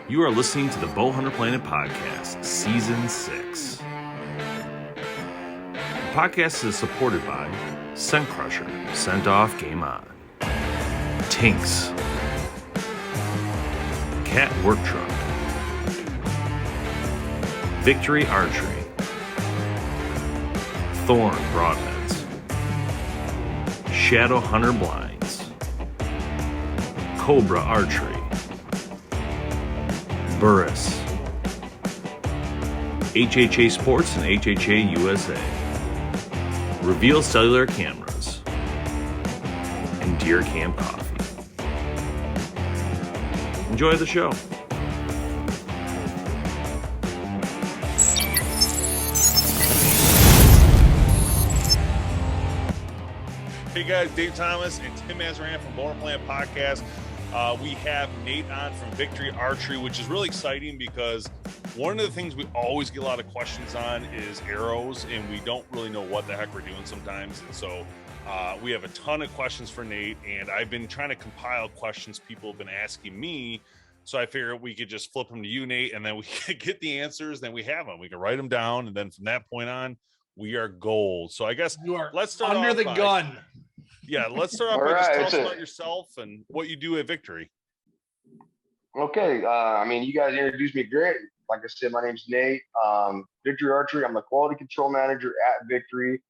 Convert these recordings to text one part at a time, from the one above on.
You are listening to the BowhunterPlanet podcast, Season 6. The podcast is supported by Scent Crusher, Scent Off, Game On, Tinks, Cat Work Truck, Victory Archery, Thorn Broadheads, Shadow Hunter Blinds, Cobra Archery, Burris, HHA Sports and HHA USA, Reveal Cellular Cameras, and Deer Camp Coffee. Enjoy the show. Hey guys, Dave Thomas and Tim Mazaran from BowhunterPlanet Podcast. We have Nate on from Victory Archery, which is really exciting because one of the things we always get a lot of questions on is arrows, and we don't really know what the heck we're doing sometimes. And so we have a ton of questions for Nate, and I've been trying to compile questions people have been asking me. So I figured we could just flip them to you, Nate, and then we could get the answers. Then we have them. We can write them down, and then from that point on, we are gold. So I guess you are let's start under the gun. Yeah, let's start off by just tell us about yourself and what you do at Victory. Okay, you guys introduced me great. Like I said, my name's Nate. Victory Archery, I'm the quality control manager at Victory.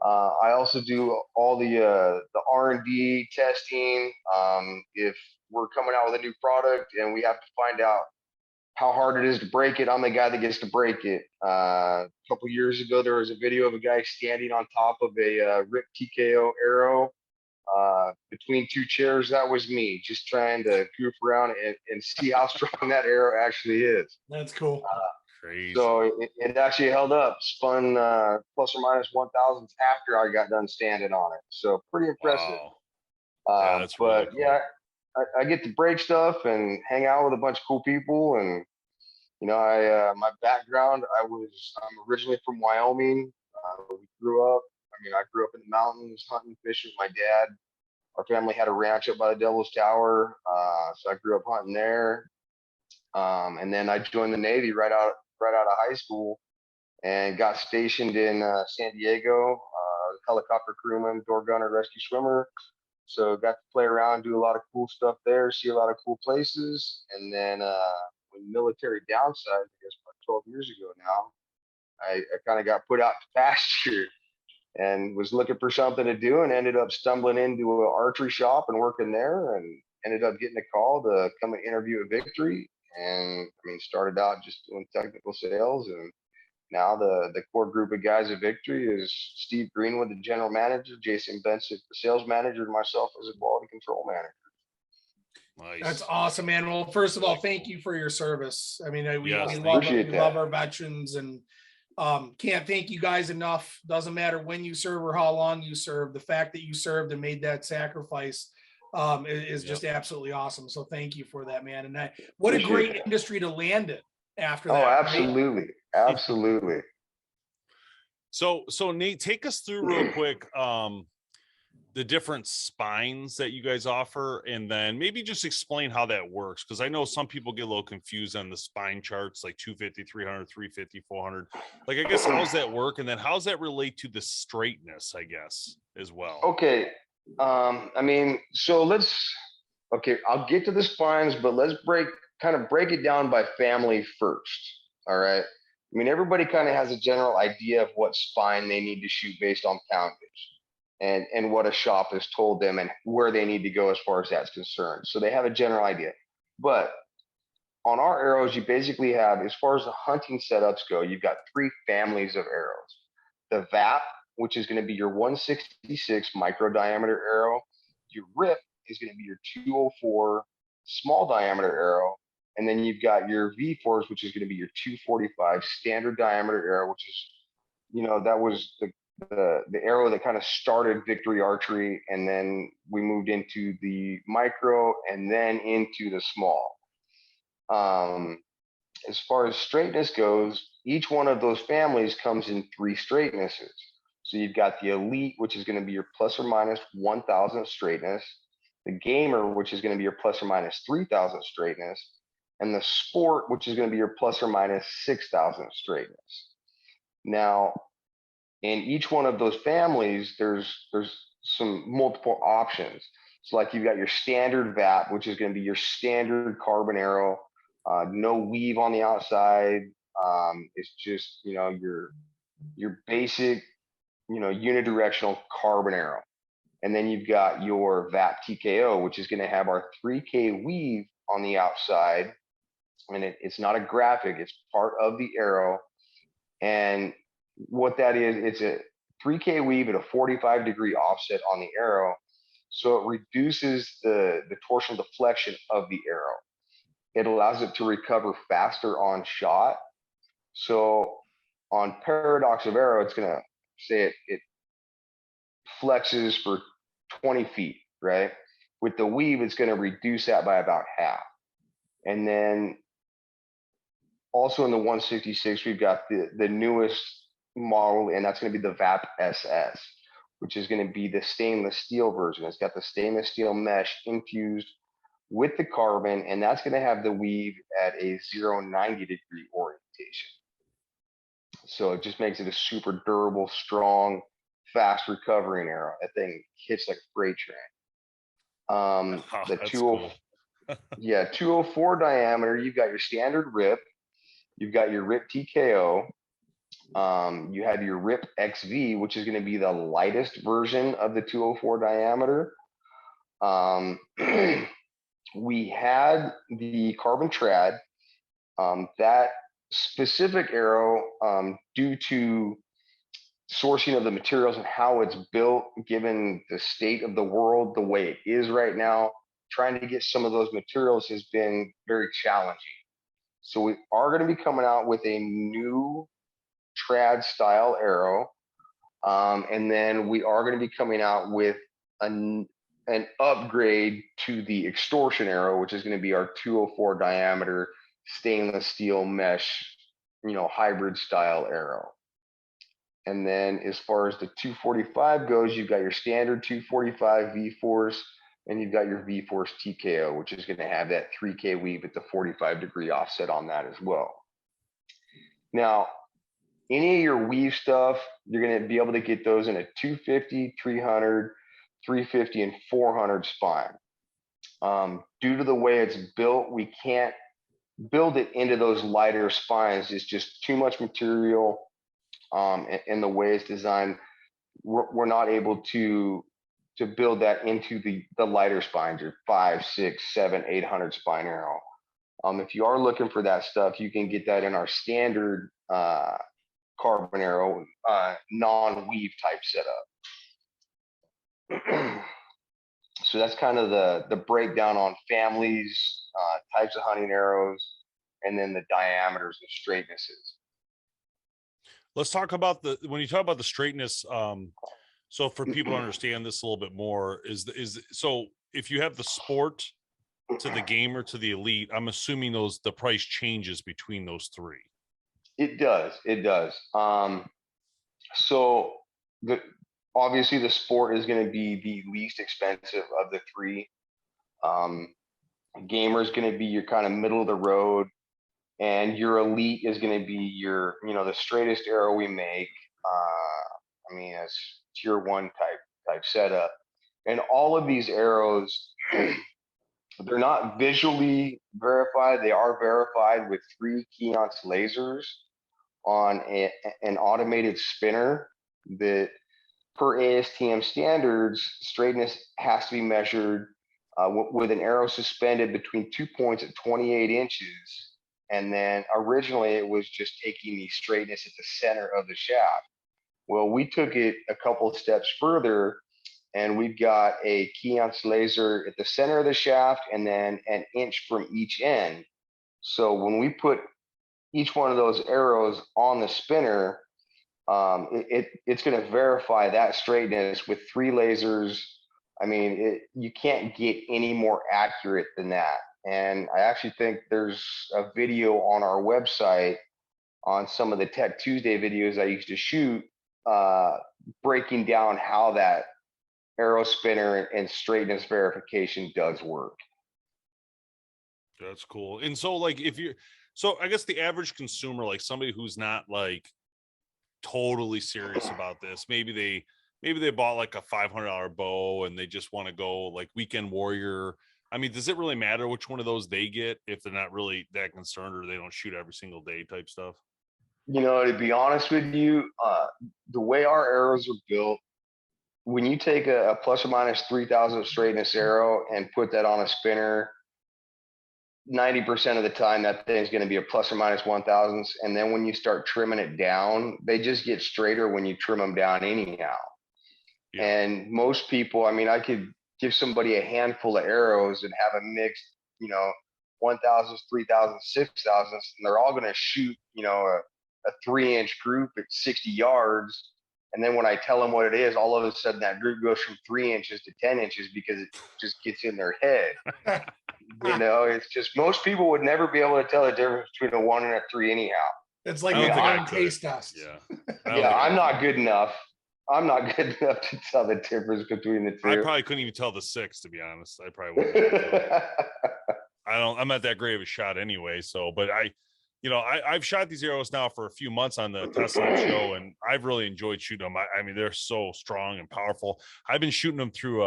I also do all the R&D testing. If we're coming out with a new product and we have to find out how hard it is to break it, I'm the guy that gets to break it. A couple years ago, there was a video of a guy standing on top of a ripped TKO arrow between two chairs. That was me, just trying to goof around and see how strong that arrow actually is. That's cool. Crazy. So it actually held up, spun plus or minus 1,000 after I got done standing on it. So pretty impressive. Wow. Yeah, that's really cool. Yeah, I get to break stuff and hang out with a bunch of cool people. And my background, I'm originally from Wyoming. We grew up. I grew up in the mountains, hunting, fishing with my dad. Our family had a ranch up by the Devil's Tower, so I grew up hunting there. And then I joined the Navy right out of high school, and got stationed in San Diego, helicopter crewman, door gunner, rescue swimmer. So got to play around, do a lot of cool stuff there, see a lot of cool places. And then when military downsized, I guess about 12 years ago now, I kind of got put out to pasture and was looking for something to do, and ended up stumbling into an archery shop and working there, and ended up getting a call to come and interview at Victory. And started out just doing technical sales, and now the core group of guys at Victory is Steve Greenwood, the general manager, Jason Benson, the sales manager, and myself as a quality control manager. Nice. That's awesome, man. Well, first of all, thank you for your service. We love our veterans, and can't thank you guys enough. Doesn't matter when you serve or how long you serve. The fact that you served and made that sacrifice is just absolutely awesome. So thank you for that, man. And what a great industry to land in after that. Oh, absolutely. Right? Absolutely. So Nate, take us through real quick the different spines that you guys offer, and then maybe just explain how that works, because I know some people get a little confused on the spine charts, like 250, 300, 350, 400. Like, I guess, how does that work, and then how does that relate to the straightness, I guess, as well? Okay. So I'll get to the spines, but let's break it down by family first. All right. Everybody kind of has a general idea of what spine they need to shoot based on poundage and what a shop has told them and where they need to go as far as that's concerned. So they have a general idea. But on our arrows, you basically have, as far as the hunting setups go, you've got three families of arrows. The VAP, which is going to be your 166 micro diameter arrow. Your RIP is going to be your 204 small diameter arrow. And then you've got your V4s, which is going to be your 245 standard diameter arrow, which is, that was the arrow that kind of started Victory Archery. And then we moved into the micro and then into the small. As far as straightness goes, each one of those families comes in three straightnesses. So you've got the Elite, which is going to be your plus or minus 1,000 straightness. The Gamer, which is going to be your plus or minus 3,000 straightness. and the sport, which is going to be your plus or minus 6,000 straightness. Now, in each one of those families, there's some multiple options. So like you've got your standard VAP, which is going to be your standard carbon arrow, no weave on the outside. It's just, you know, your basic, you know, unidirectional carbon arrow. And then you've got your VAP TKO, which is going to have our 3K weave on the outside. And it's not a graphic, it's part of the arrow. And what that is, it's a 3K weave at a 45-degree offset on the arrow. So it reduces the torsional deflection of the arrow. It allows it to recover faster on shot. So on paradox of arrow, it's going to say it flexes for 20 feet, right? With the weave, it's going to reduce that by about half. And then also in the 166, we've got the newest model, and that's going to be the VAP SS, which is going to be the stainless steel version. It's got the stainless steel mesh infused with the carbon, and that's going to have the weave at a 0-90-degree orientation. So it just makes it a super durable, strong, fast recovering arrow. That thing hits like a freight train. The 204 diameter, you've got your standard rip, you've got your rip TKO, you have your rip XV, which is going to be the lightest version of the 204 diameter. We had the carbon trad. That specific arrow, due to sourcing of the materials and how it's built, given the state of the world the way it is right now, trying to get some of those materials has been very challenging. So we are going to be coming out with a new trad style arrow, and then we are going to be coming out with an upgrade to the extortion arrow, which is going to be our 204 diameter stainless steel mesh, you know, hybrid style arrow. And then as far as the 245 goes, you've got your standard 245 V-Force, and you've got your V-Force TKO, which is going to have that 3K weave at the 45-degree offset on that as well. Now, any of your weave stuff, you're going to be able to get those in a 250, 300, 350, and 400 spine. Due to the way it's built, we can't build it into those lighter spines. It's just too much material. And the way it's designed, we're not able to build that into the lighter spines, your 5, 6, 7, 800 spine arrow. If you are looking for that stuff, you can get that in our standard carbon arrow, non-weave type setup. So that's kind of the breakdown on families, types of hunting arrows, and then the diameters and straightnesses. Let's talk about when you talk about the straightness. So for people to understand this a little bit more, so if you have the sport to the gamer to the elite, I'm assuming the price changes between those three. It does. So obviously the sport is going to be the least expensive of the three. Gamer is going to be your kind of middle of the road, and your elite is going to be your, you know, the straightest arrow we make. I mean, it's tier 1 type setup. And all of these arrows, they're not visually verified. They are verified with 3 Keonce lasers on an automated spinner that, per ASTM standards, straightness has to be measured with an arrow suspended between 2 points at 28 inches. And then originally it was just taking the straightness at the center of the shaft. Well, we took it a couple of steps further, and we've got a Keonce laser at the center of the shaft and then an inch from each end. So when we put each one of those arrows on the spinner, it's going to verify that straightness with 3 lasers. I mean, you can't get any more accurate than that. And I actually think there's a video on our website on some of the Tech Tuesday videos I used to shoot, breaking down how that arrow spinner and straightness verification does work. That's cool. And so like so I guess the average consumer, like somebody who's not like totally serious about this, maybe they bought like a $500 bow and they just want to go like weekend warrior. I mean, does it really matter which one of those they get if they're not really that concerned or they don't shoot every single day type stuff? To be honest with you, the way our arrows are built, when you take a plus or minus 3,000 straightness arrow and put that on a spinner, 90% of the time that thing's going to be a plus or minus 1,000. And then when you start trimming it down, they just get straighter when you trim them down anyhow. Yeah. And most people, I mean, I could give somebody a handful of arrows and have a mixed, 1,000s, 3,000s, 6,000s, and they're all going to shoot, a 3-inch group at 60 yards. And then when I tell them what it is, all of a sudden that group goes from 3 inches to 10 inches because it just gets in their head. It's just, most people would never be able to tell the difference between a 1 and a 3 anyhow. It's like a blind taste test. Yeah. I'm not good enough. I'm not good enough to tell the difference between the two. I probably couldn't even tell the 6, to be honest. I probably wouldn't. I'm not that great of a shot anyway. So, but I've shot these arrows now for a few months on the Tesla show, and I've really enjoyed shooting them. I mean, they're so strong and powerful. I've been shooting them through,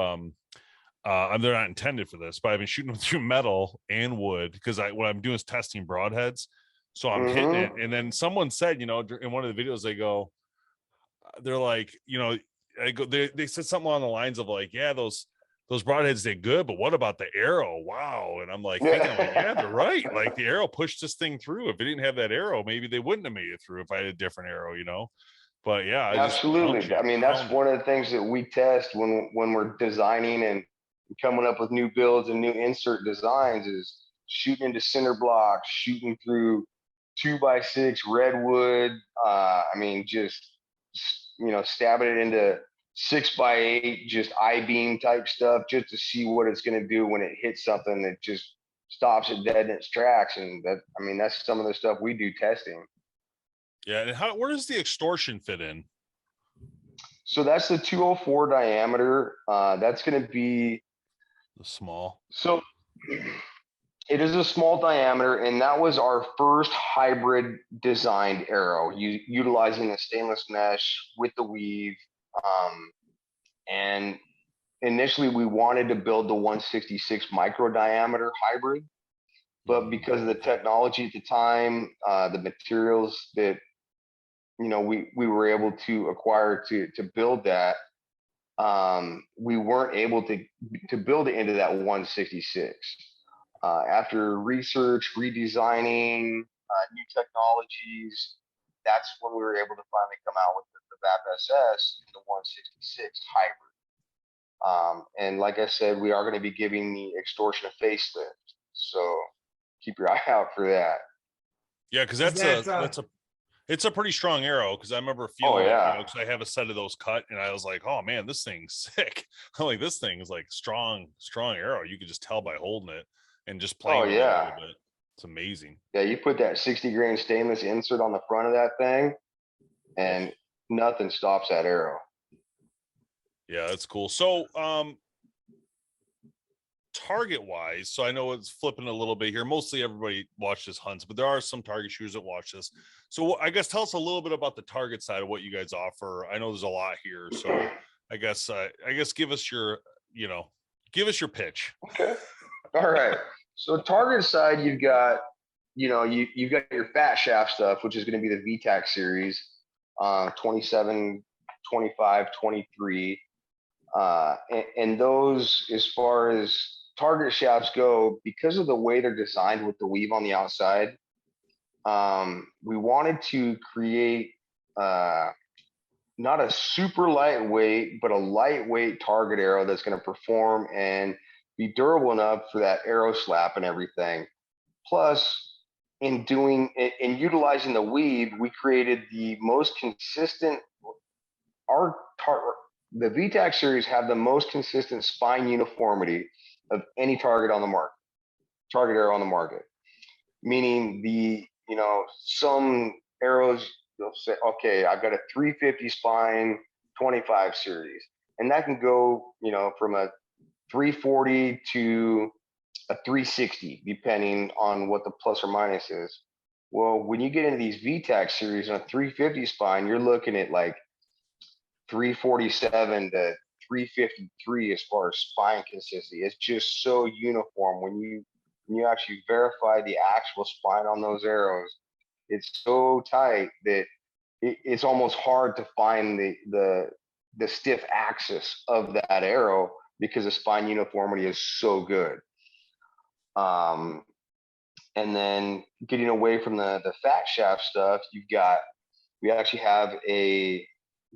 they're not intended for this, but I've been shooting them through metal and wood because what I'm doing is testing broadheads. So I'm hitting it. And then someone said, in one of the videos, they're like, they said something along the lines of like, yeah, those broadheads did good, but what about the arrow? Wow. And I'm like, thinking, yeah, they're right. Like the arrow pushed this thing through. If it didn't have that arrow, maybe they wouldn't have made it through if I had a different arrow, But yeah, absolutely. I mean, that's one of the things that we test when we're designing and coming up with new builds and new insert designs is shooting into cinder blocks, shooting through 2x6 redwood. Stabbing it into 6x8, just I-beam type stuff, just to see what it's going to do when it hits something that just stops it dead in its tracks. And that's some of the stuff we do testing. Yeah. And where does the extortion fit in? So that's the 204 diameter. That's going to be the small. So it is a small diameter, and that was our first hybrid designed arrow, utilizing the stainless mesh with the weave. And initially we wanted to build the 166 micro diameter hybrid, but because of the technology at the time, the materials that we were able to acquire to build that, we weren't able to build it into that 166. After research, redesigning, new technologies, that's when we were able to finally come out with the VAP SS and the 166 hybrid. And like I said, we are going to be giving the extortion a facelift, so keep your eye out for that. Yeah, because it's a pretty strong arrow. Because I remember feeling, because I have a set of those cut, and I was like, oh man, this thing's sick. I'm like, this thing is like strong arrow. You could just tell by holding it and just playing with it a little bit. It's amazing. Yeah, you put that 60 grain stainless insert on the front of that thing, and nothing stops that arrow. Yeah, that's cool. So, target wise, so I know it's flipping a little bit here. Mostly everybody watches hunts, but there are some target shooters that watch this. So I guess tell us a little bit about the target side of what you guys offer. I know there's a lot here, so I guess give us your pitch. Okay. All right. So target side, you've got you've got your fat shaft stuff, which is going to be the VTAC series, 27, 25, 23. And those, as far as target shafts go, because of the way they're designed with the weave on the outside, we wanted to create not a super lightweight, but a lightweight target arrow that's going to perform and be durable enough for that arrow slap and everything. Plus, in utilizing the weave, we created the most consistent. The VTAC series have the most consistent spine uniformity of any target arrow on the market. Meaning some arrows, they'll say, okay, I've got a 350 spine 25 series, and that can go, from a 340 to a 360, depending on what the plus or minus is. Well, when you get into these VTAC series on a 350 spine, you're looking at like 347 to 353 as far as spine consistency. It's just so uniform. When you actually verify the actual spine on those arrows, it's so tight that it's almost hard to find the stiff axis of that arrow because the spine uniformity is so good. And then getting away from the fat shaft stuff, we actually have a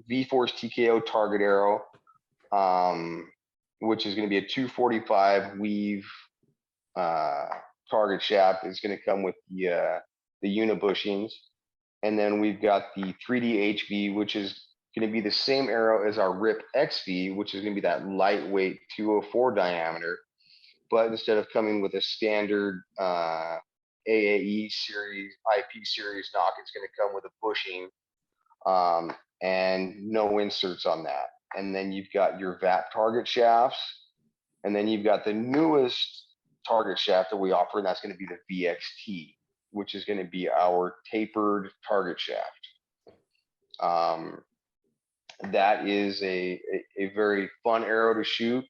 V-Force TKO target arrow, which is going to be a 245 weave target shaft. It's going to come with the uni bushings. And then we've got the 3D HV, which is going to be the same arrow as our RIP XV, which is going to be that lightweight 204 diameter. But instead of coming with a standard AAE series, IP series knock, it's going to come with a bushing and no inserts on that. And then you've got your VAP target shafts. And then you've got the newest target shaft that we offer, and that's going to be the VXT, which is going to be our tapered target shaft. That is a very fun arrow to shoot.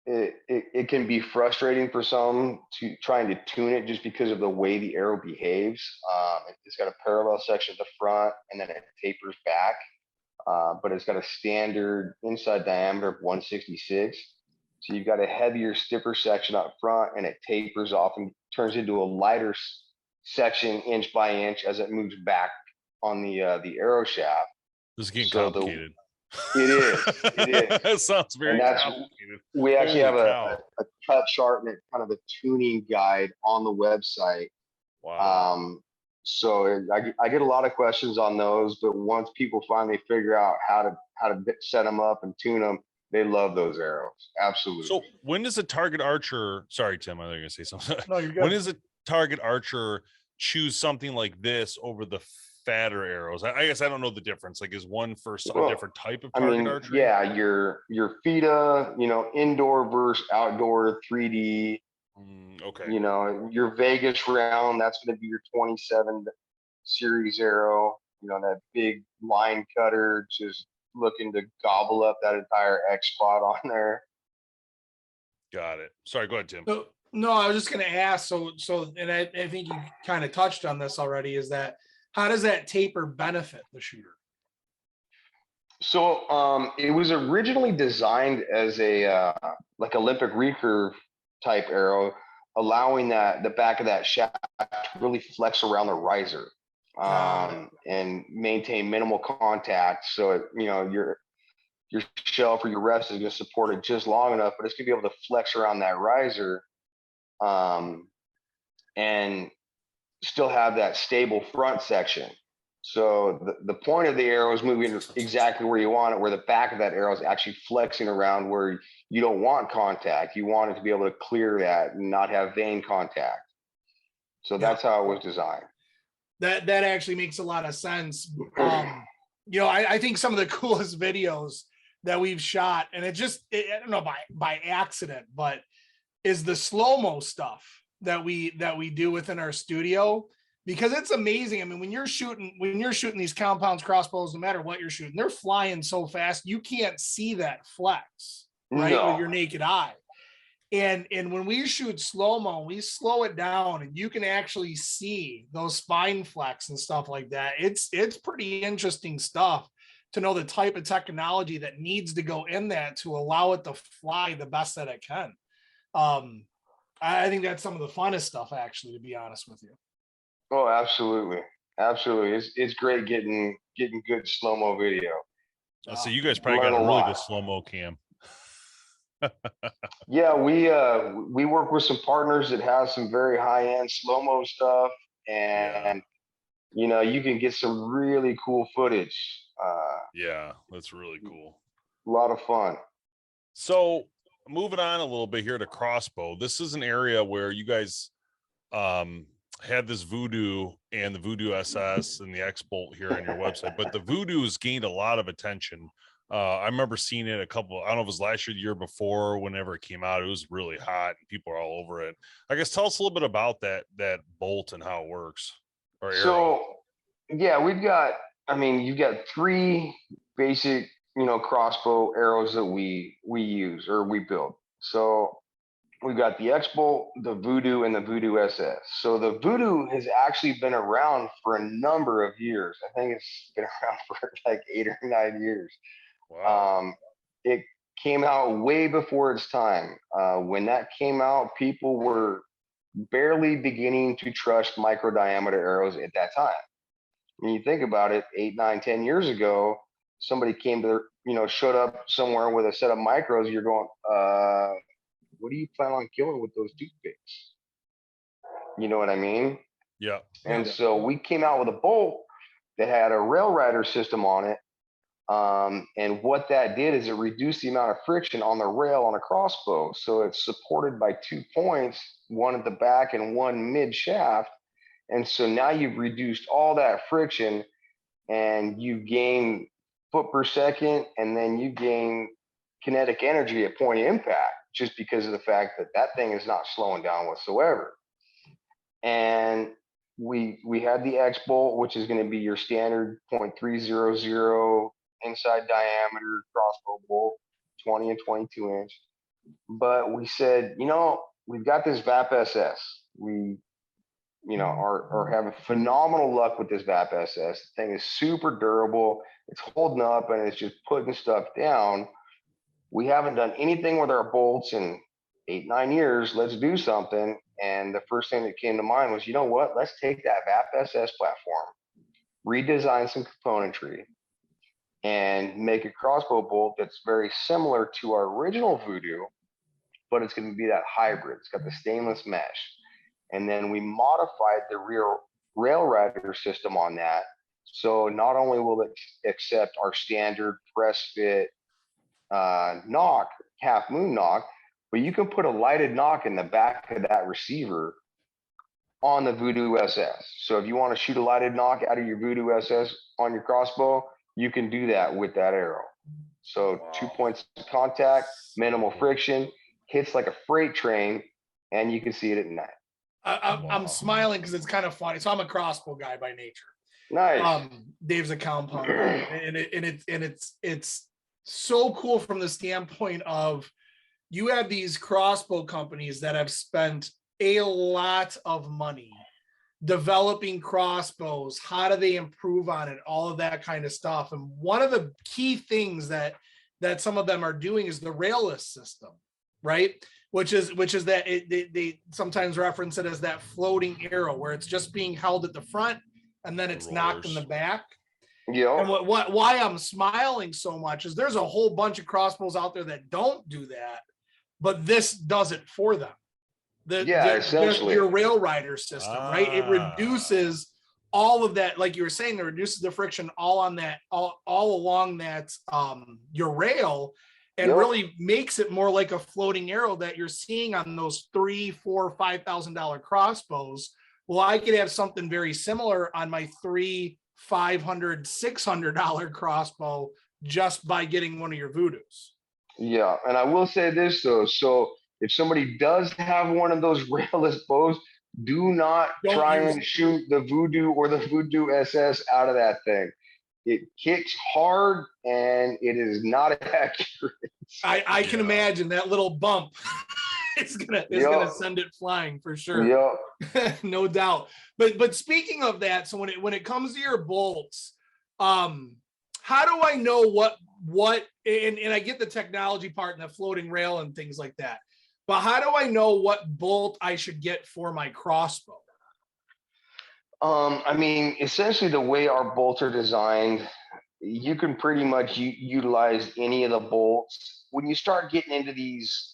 It can be frustrating for some to trying to tune it just because of the way the arrow behaves. It's got a parallel section at the front and then it tapers back, but it's got a standard inside diameter of 166. So you've got a heavier, stiffer section up front and it tapers off and turns into a lighter section inch by inch as it moves back on the arrow shaft. This is getting complicated. It is. That sounds very complicated. We actually have a cut chart and kind of a tuning guide on the website. Wow. So I get a lot of questions on those, but once people finally figure out how to set them up and tune them, they love those arrows. Absolutely. So when does a target archer, sorry, Tim, I was going to say something. No, you're good. When does a target archer choose something like this over the fatter arrows? I guess I don't know the difference. Like, is one for a different type of target archery? Yeah, your FIDA, indoor versus outdoor 3D. Okay. Your Vegas round, that's going to be your 27 series arrow. That big line cutter, just looking to gobble up that entire X spot on there. Got it. Sorry, go ahead, Tim. No, I was just going to ask. And I think you kind of touched on this already. Is that how does that taper benefit the shooter? So it was originally designed as a like Olympic recurve type arrow, allowing the back of that shaft to really flex around the riser and maintain minimal contact. So your shelf or your rest is going to support it just long enough, but it's going to be able to flex around that riser and still have that stable front section. So the point of the arrow is moving exactly where you want it, where the back of that arrow is actually flexing around where you don't want contact. You want it to be able to clear that and not have vein contact. So that's how it was designed. That actually makes a lot of sense. I think some of the coolest videos that we've shot, and I don't know by accident, but is the SloMo stuff that we do within our studio, because it's amazing. I mean, when you're shooting these compounds, crossbows, no matter what you're shooting, they're flying so fast you can't see that flex with your naked eye. And when we shoot SloMo, we slow it down and you can actually see those spine flex and stuff like that. It's pretty interesting stuff to know the type of technology that needs to go in that to allow it to fly the best that it can. I think that's some of the funnest stuff, actually, to be honest with you. Oh, absolutely. It's great getting good SloMo video. So you guys probably got a really good SloMo cam. Yeah, we work with some partners that have some very high-end SloMo stuff, and you can get some really cool footage. Yeah, that's really cool. A lot of fun. So moving on a little bit here to crossbow, this is an area where you guys had this Voodoo and the Voodoo SS and the X-Bolt here on your website, but the Voodoo has gained a lot of attention I remember seeing it I don't know if it was last year, the year before, whenever it came out. It was really hot and people are all over it. I guess tell us a little bit about that bolt and how it works, or arrow. So yeah, you've got three basic, crossbow arrows that we use or we build. So we've got the X-Bolt, the Voodoo, and the Voodoo SS. So the Voodoo has actually been around for a number of years. I think it's been around for like 8 or 9 years. Wow. It came out way before its time. When that came out, people were barely beginning to trust micro diameter arrows at that time. When you think about it, 8, 9, 10 years ago, somebody came to showed up somewhere with a set of micros. You're going, what do you plan on killing with those toothpicks? You know what I mean? Yeah. And so we came out with a bolt that had a rail rider system on it. And what that did is it reduced the amount of friction on the rail on a crossbow. So it's supported by 2 points, one at the back and one mid shaft. And so now you've reduced all that friction and you gain foot per second, and then you gain kinetic energy at point of impact, just because of the fact that that thing is not slowing down whatsoever. And we had the X-Bolt, which is going to be your standard 0.300 inside diameter crossbow bolt, 20 and 22 inch. But we said, we've got this VAP SS. We, are having phenomenal luck with this VAP SS. The thing is super durable. It's holding up and it's just putting stuff down. We haven't done anything with our bolts in 8, 9 years. Let's do something. And the first thing that came to mind was, let's take that VAP SS platform, redesign some componentry, and make a crossbow bolt that's very similar to our original Voodoo, but it's going to be that hybrid. It's got the stainless mesh. And then we modified the rear rail rider system on that. So not only will it accept our standard press fit knock, half moon knock, but you can put a lighted knock in the back of that receiver on the Voodoo SS. So if you want to shoot a lighted knock out of your Voodoo SS on your crossbow, you can do that with that arrow. So 2 points of contact, minimal friction, hits like a freight train, and you can see it at night. I'm smiling because it's kind of funny. So I'm a crossbow guy by nature. Nice. Dave's a compound guy, and it's so cool from the standpoint of you have these crossbow companies that have spent a lot of money developing crossbows. How do they improve on it? All of that kind of stuff. And one of the key things that some of them are doing is the railless system, right? Which is that they sometimes reference it as that floating arrow, where it's just being held at the front and then it's knocked in the back. Yeah. And why I'm smiling so much is there's a whole bunch of crossbows out there that don't do that, but this does it for them. Essentially your rail rider system, right? It reduces all of that, like you were saying, it reduces the friction all on that, all along that your rail, and really makes it more like a floating arrow that you're seeing on those $3,000, $4,000, $5,000 crossbows. Well, I could have something very similar on my $300, $500, $600 crossbow just by getting one of your Voodoos. Yeah, and I will say this though. So if somebody does have one of those railless bows, do not try and shoot the Voodoo or the Voodoo SS out of that thing. It kicks hard and it is not accurate. I can imagine that little bump. It's gonna send it flying for sure. Yeah, no doubt. But speaking of that, so when it comes to your bolts, how do I know what and I get the technology part and the floating rail and things like that, but how do I know what bolt I should get for my crossbow? Essentially the way our bolts are designed, you can pretty much utilize any of the bolts. When you start getting into these,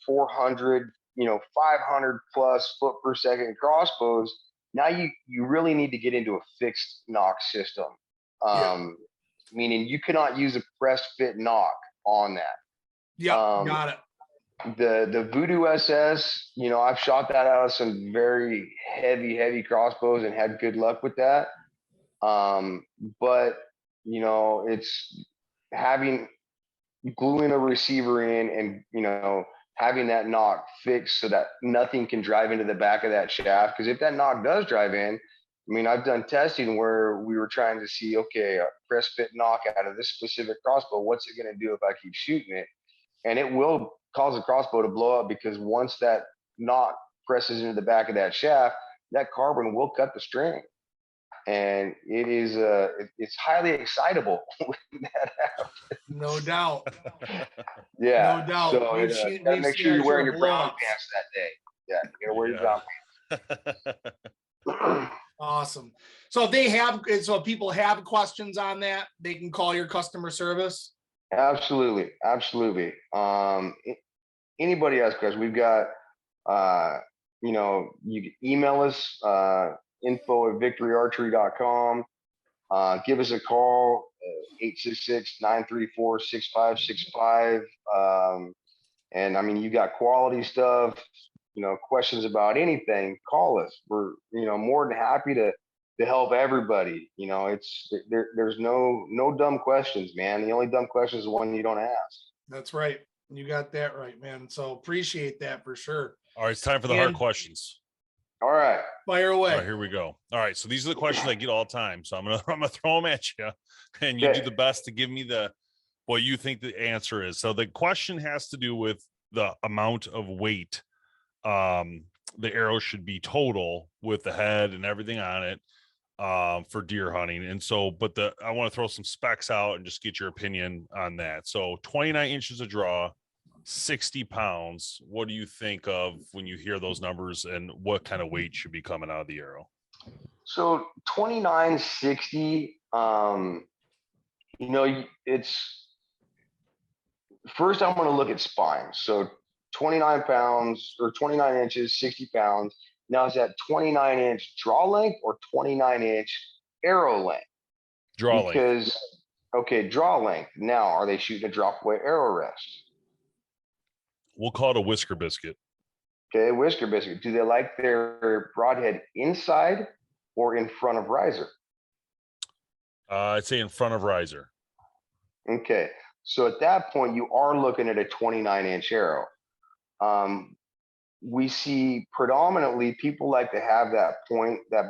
400, 500 plus foot per second crossbows, now you really need to get into a fixed knock system. Meaning you cannot use a press fit knock on that. Yeah, got it. The Voodoo SS, I've shot that out of some very heavy crossbows and had good luck with that. But it's gluing a receiver in and, you know, having that knock fixed so that nothing can drive into the back of that shaft. Because if that knock does drive in, I mean, I've done testing where we were trying to see, okay, a press fit knock out of this specific crossbow, what's it going to do if I keep shooting it? And it will cause the crossbow to blow up, because once that knock presses into the back of that shaft, that carbon will cut the string. And it is it's highly excitable when that happens. No doubt. Yeah. No doubt. So make sure you're wearing your brown pants that day. Yeah, you gotta wear your brown pants. Awesome. So if people have questions on that, they can call your customer service. Absolutely. Anybody has questions, we've got you know, you can email us info@victoryarchery.com. Give us a call, 866-934-6565. And I mean, you got quality stuff, you know, questions about anything, call us. We're, you know, more than happy to help everybody. You know, there's no dumb questions, man. The only dumb question is the one you don't ask. That's right. You got that right, man. So appreciate that for sure. All right, it's time for the hard questions. All right, fire away. All right, here we go. All right, so these are the questions I get all the time. So I'm gonna throw them at you, and you do the best to give me what you think the answer is. So the question has to do with the amount of weight the arrow should be total, with the head and everything on it, for deer hunting. And so, but I want to throw some specs out and just get your opinion on that. So 29 inches of draw, 60 pounds. What do you think of when you hear those numbers, and what kind of weight should be coming out of the arrow? So 29, 60, you know, it's first I'm going to look at spine. So 29 pounds or 29 inches, 60 pounds. Now, is that 29-inch draw length or 29-inch arrow length? Draw length. Okay, draw length. Now, are they shooting a drop away arrow rest? We'll call it a whisker biscuit. Okay, whisker biscuit. Do they like their broadhead inside or in front of riser? I'd say in front of riser. Okay, so at that point, you are looking at a 29-inch arrow. We see predominantly people like to have that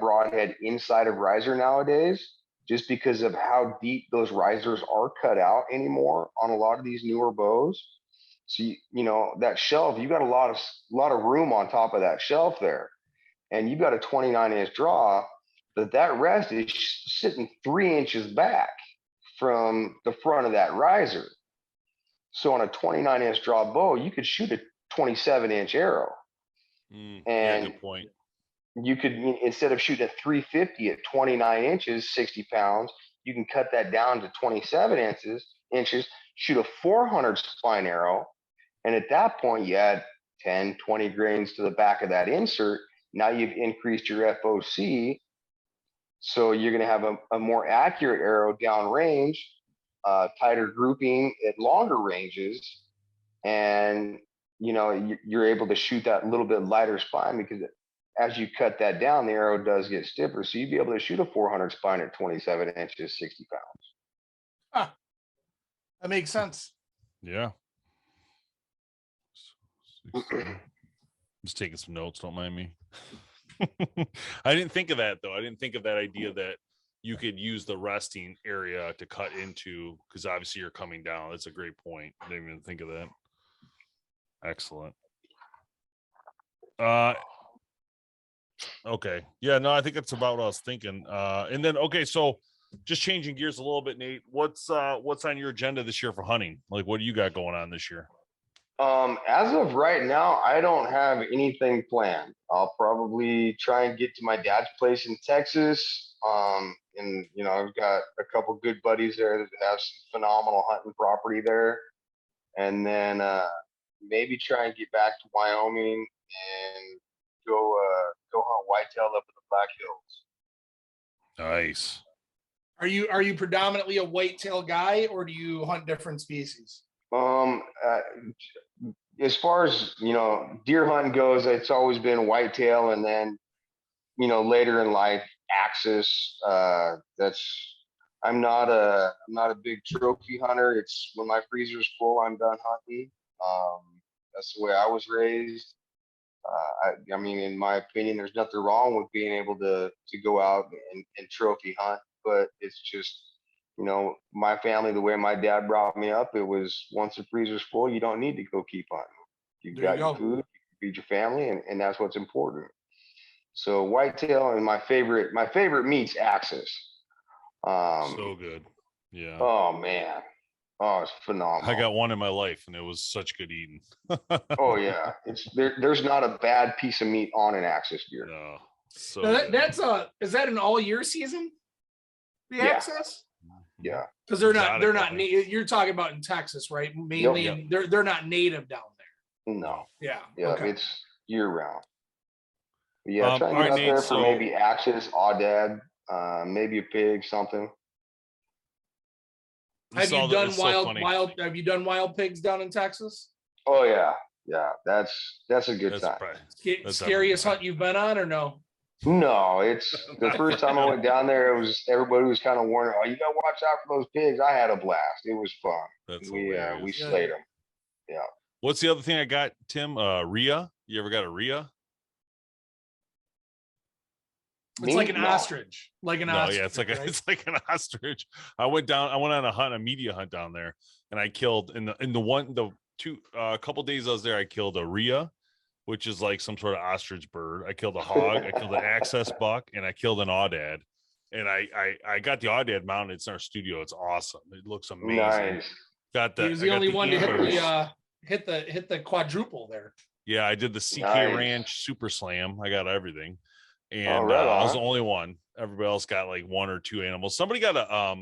broadhead inside of riser nowadays, just because of how deep those risers are cut out anymore on a lot of these newer bows. So, you know, that shelf, you got a lot of room on top of that shelf there, and you've got a 29-inch draw, but that rest is sitting 3 inches back from the front of that riser. So on a 29-inch draw bow, you could shoot a 27-inch arrow. And good point. You could, instead of shooting a 350 at 29 inches, 60 pounds, you can cut that down to 27 inches, shoot a 400 spine arrow. And at that point, you add 10, 20 grains to the back of that insert. Now you've increased your FOC. So you're going to have a more accurate arrow downrange, tighter grouping at longer ranges. And, you know, you're able to shoot that little bit lighter spine, because as you cut that down, the arrow does get stiffer. So you'd be able to shoot a 400 spine at 27 inches, 60 pounds. Huh. That makes sense. Yeah. Just taking some notes, don't mind me. I didn't think of that, though. I didn't think of that idea that you could use the resting area to cut into, because obviously you're coming down. That's a great point. I didn't even think of that. Excellent. Okay. Yeah, no, I think that's about what I was thinking. And then, okay, so just changing gears a little bit, Nate, what's on your agenda this year for hunting? Like, what do you got going on this year? As of right now, I don't have anything planned. I'll probably try and get to my dad's place in Texas. And you know, I've got a couple good buddies there that have some phenomenal hunting property there. And then maybe try and get back to Wyoming and go hunt whitetail up in the Black Hills. Nice. Are you predominantly a whitetail guy, or do you hunt different species? As far as, you know, deer hunting goes, it's always been whitetail, and then, you know, later in life, axis. I'm not a big trophy hunter. It's when my freezer's full, I'm done hunting. That's the way I was raised. I mean, in my opinion, there's nothing wrong with being able to go out and trophy hunt, but it's just, you know, my family, the way my dad brought me up, it was once the freezer's full, you don't need to go keep hunting. You've got your food, you can feed your family, and that's what's important. So whitetail, and my favorite meat's axis. So good. Yeah. Oh man. Oh, it's phenomenal. I got one in my life and it was such good eating. Oh yeah. There's not a bad piece of meat on an axis deer. No. So now is that an all year season? The access? Yeah. Because they're not you're talking about in Texas, right? Mainly they're not native down there. No. Yeah. Yeah, Okay. it's year round. Yeah, try and right, get out Nate, there for maybe axis, aoudad, maybe a pig, something. Have you done have you done wild pigs down in Texas? Oh yeah. Yeah, that's a good time. Scariest hunt you've been on, or no? No, it's the first time I went down there, everybody was kind of warning, oh, you gotta watch out for those pigs. I had a blast. It was fun. We slayed them. Yeah. What's the other thing I got, Tim? Rhea? You ever got a Rhea? It's like an ostrich. Like an ostrich. Yeah, it's like an ostrich. I went on a media hunt down there, and I killed a couple days I was there, I killed a Rhea, which is like some sort of ostrich bird. I killed a hog, I killed an access buck, and I killed an aoudad. And I got the aoudad mounted. It's in our studio. It's awesome. It looks amazing. Nice. He was the only one to hit the quadruple there. Yeah, I did the CK Ranch Super Slam. I got everything. And I was the only one. Everybody else got like one or two animals. Somebody got a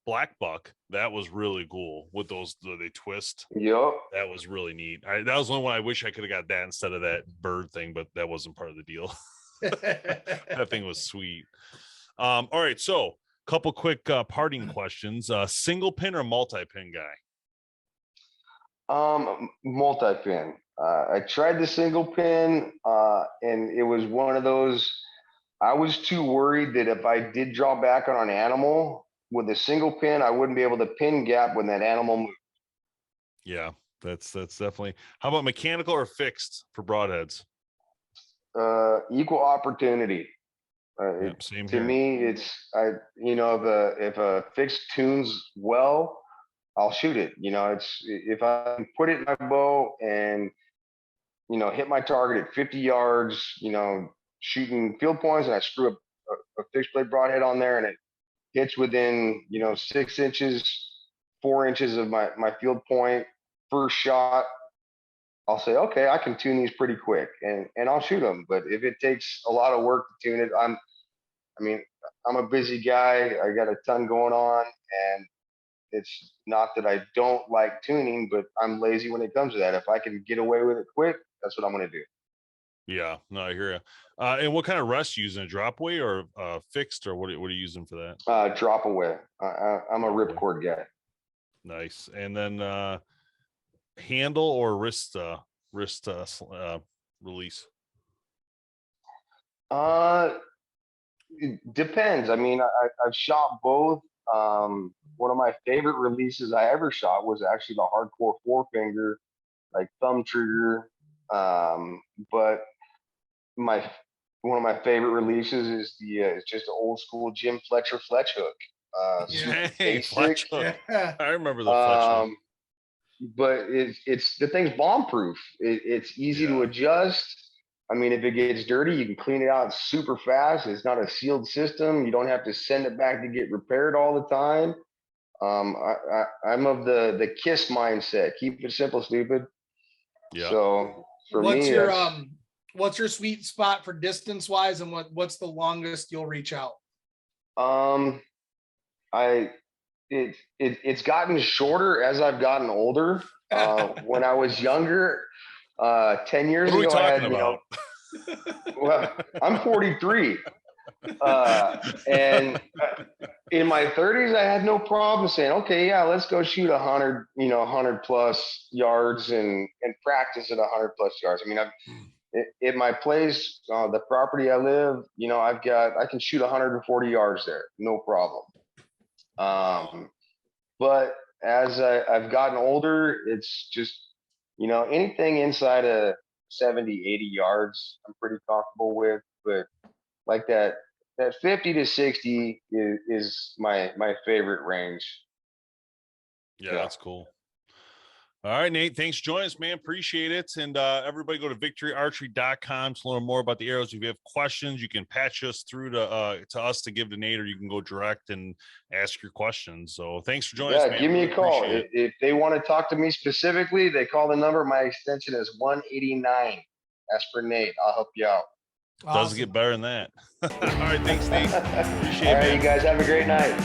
black buck. That was really cool with those, they twist. Yep. That was really neat. That was the only one I wish I could have got that instead of that bird thing, but that wasn't part of the deal. That thing was sweet. All right. So a couple quick parting questions. Single pin or multi-pin guy? Multi-pin. I tried the single pin, and it was one of those, I was too worried that if I did draw back on an animal with a single pin, I wouldn't be able to pin gap when that animal moved. Yeah, that's definitely. How about mechanical or fixed for broadheads? Equal opportunity. Same to here. me, if a fixed tunes well, I'll shoot it. If I put it in my bow and hit my target at 50 yards, shooting field points, and I screw a fixed blade broadhead on there, and it hits within 6 inches, 4 inches of my field point, first shot, I'll say, okay, I can tune these pretty quick, and I'll shoot them. But if it takes a lot of work to tune it, I'm a busy guy. I got a ton going on, and it's not that I don't like tuning, but I'm lazy when it comes to that. If I can get away with it quick, that's what I'm going to do. Yeah, no, I hear you. And what kind of rest you using? A drop away or fixed, or what are you using for that? Drop away. I'm a ripcord guy. Nice. And then handle or wrist release? It depends. I've shot both. One of my favorite releases I ever shot was actually the hardcore four-finger, like thumb trigger. But one of my favorite releases is it's just an old school Jim Fletcher Fletch hook. Fletch hook. Yeah. I remember the Fletch hook. But it's the thing's bomb proof. It's easy to adjust. If it gets dirty, you can clean it out super fast. It's not a sealed system. You don't have to send it back to get repaired all the time. I'm of the KISS mindset. Keep it simple, stupid. Yeah. So what's your sweet spot for distance wise, and what's the longest you'll reach out? It's gotten shorter as I've gotten older. When I was younger, 10 years ago, I had, about? Well, I'm 43. And in my 30s, I had no problem saying, okay, yeah, let's go shoot 100 plus yards and practice at 100 plus yards. In my place, the property I live, I can shoot 140 yards there, no problem. But as I've gotten older, it's just, you know, anything inside of 70, 80 yards, I'm pretty comfortable with. But like that 50 to 60 is my favorite range. Yeah, that's cool. All right, Nate, thanks for joining us, man. Appreciate it. And everybody go to victoryarchery.com to learn more about the arrows. If you have questions, you can patch us through to us to give to Nate, or you can go direct and ask your questions. So thanks for joining us, man. Give me a call. If they want to talk to me specifically, they call the number. My extension is 189. Ask for Nate. I'll help you out. Awesome. Doesn't get better than that. All right, thanks, Nate. Appreciate it. All right, you guys have a great night.